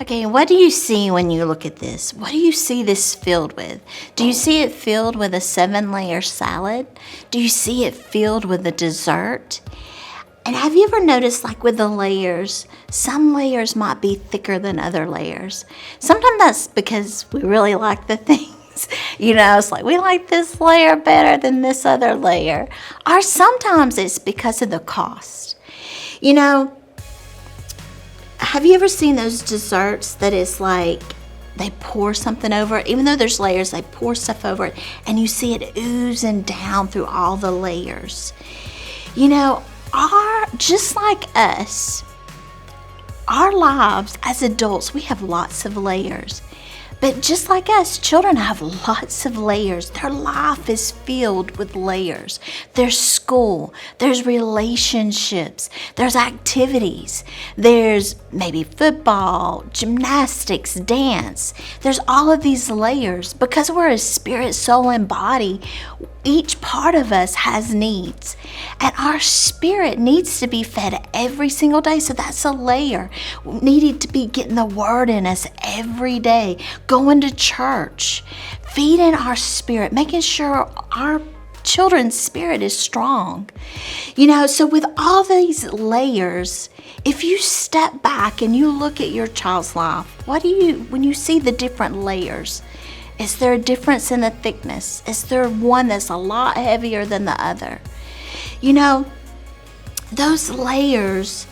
Okay, what do you see when you look at this? What do you see this filled with? Do you see it filled with a 7-layer salad? Do you see it filled with a dessert? And have you ever noticed, like with the layers, some layers might be thicker than other layers? Sometimes that's because we really like the things. It's like we like this layer better than this other layer. Or sometimes it's because of the cost. Have you ever seen those desserts that is like they pour something over it? Even though there's layers, they pour stuff over it, and you see it oozing down through all the layers. Just like us, our lives as adults, we have lots of layers. But just like us, children have lots of layers. Their life is filled with layers. There's school, there's relationships, there's activities, there's maybe football, gymnastics, dance. There's all of these layers. Because we're a spirit, soul, and body, each part of us has needs. And our spirit needs to be fed every single day. So that's a layer. We needed to be getting the word in us every day. Going to church, feeding our spirit, making sure our children's spirit is strong. So with all these layers, if you step back and you look at your child's life, when you see the different layers, is there a difference in the thickness? Is there one that's a lot heavier than the other? Those layers,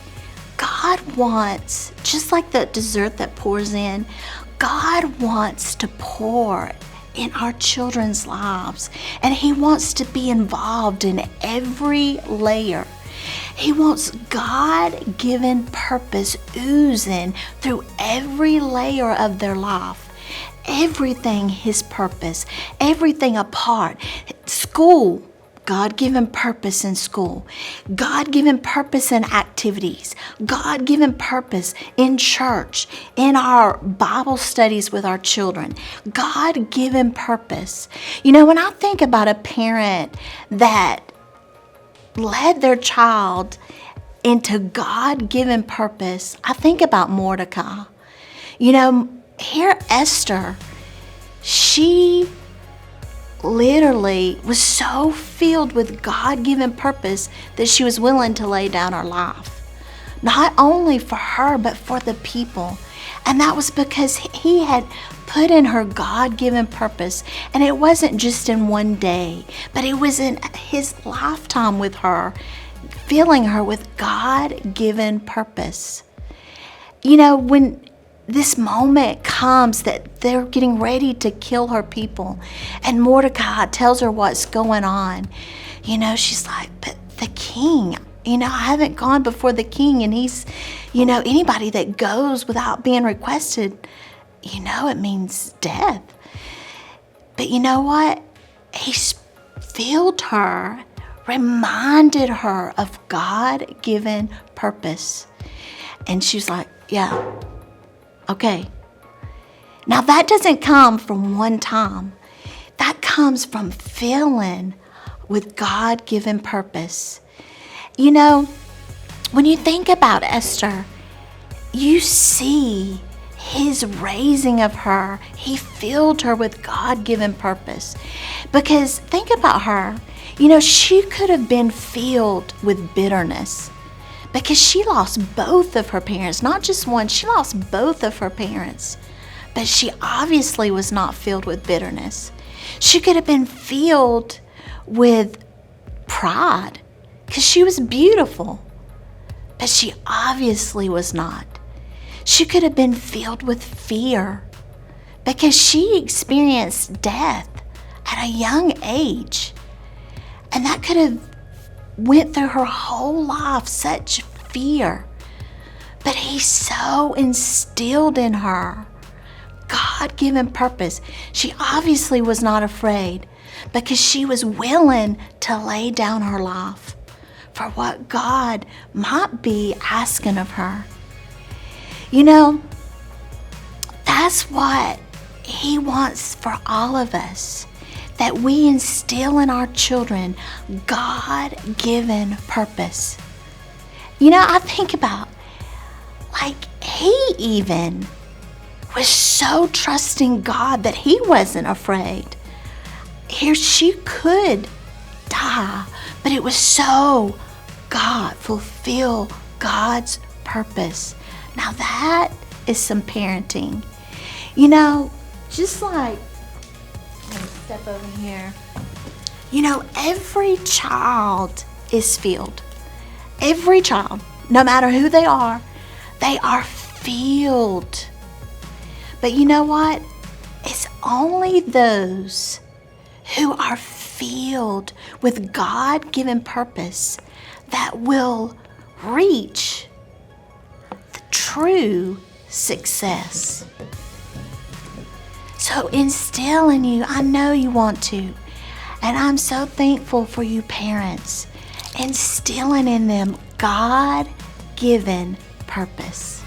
God wants, just like the dessert that pours in, God wants to pour in our children's lives, and He wants to be involved in every layer. He wants God-given purpose oozing through every layer of their life. Everything His purpose, everything a part. School, God-given purpose in school. God-given purpose in activities. God-given purpose in church, in our Bible studies with our children. God-given purpose. When I think about a parent that led their child into God-given purpose, I think about Mordecai. Here Esther, she literally was so filled with God-given purpose that she was willing to lay down her life. Not only for her, but for the people. And that was because He had put in her God-given purpose. And it wasn't just in one day, but it was in His lifetime with her, filling her with God-given purpose. When this moment comes that they're getting ready to kill her people, and Mordecai tells her what's going on. She's like, but the king, I haven't gone before the king, and he's, anybody that goes without being requested, it means death. But you know what? He filled her, reminded her of God-given purpose. And she's like, yeah. Okay. Now that doesn't come from one time. That comes from filling with God-given purpose. When you think about Esther, you see His raising of her. He filled her with God-given purpose. Because think about her. She could have been filled with bitterness. Because she lost both of her parents, not just one, she lost both of her parents. But she obviously was not filled with bitterness. She could have been filled with pride because she was beautiful. But she obviously was not. She could have been filled with fear because she experienced death at a young age. And that could have went through her whole life, such fear. But He so instilled in her God-given purpose. She obviously was not afraid because she was willing to lay down her life for what God might be asking of her. That's what He wants for all of us. That we instill in our children God-given purpose. I think about, He even was so trusting God that he wasn't afraid. Here she could die, but it was so God, fulfill God's purpose. Now that is some parenting. You know, just like, let me step over here. You know, every child is filled. Every child, no matter who they are filled. But you know what? It's only those who are filled with God-given purpose that will reach the true success. So instill in you, I know you want to, and I'm so thankful for you parents, instilling in them God-given purpose.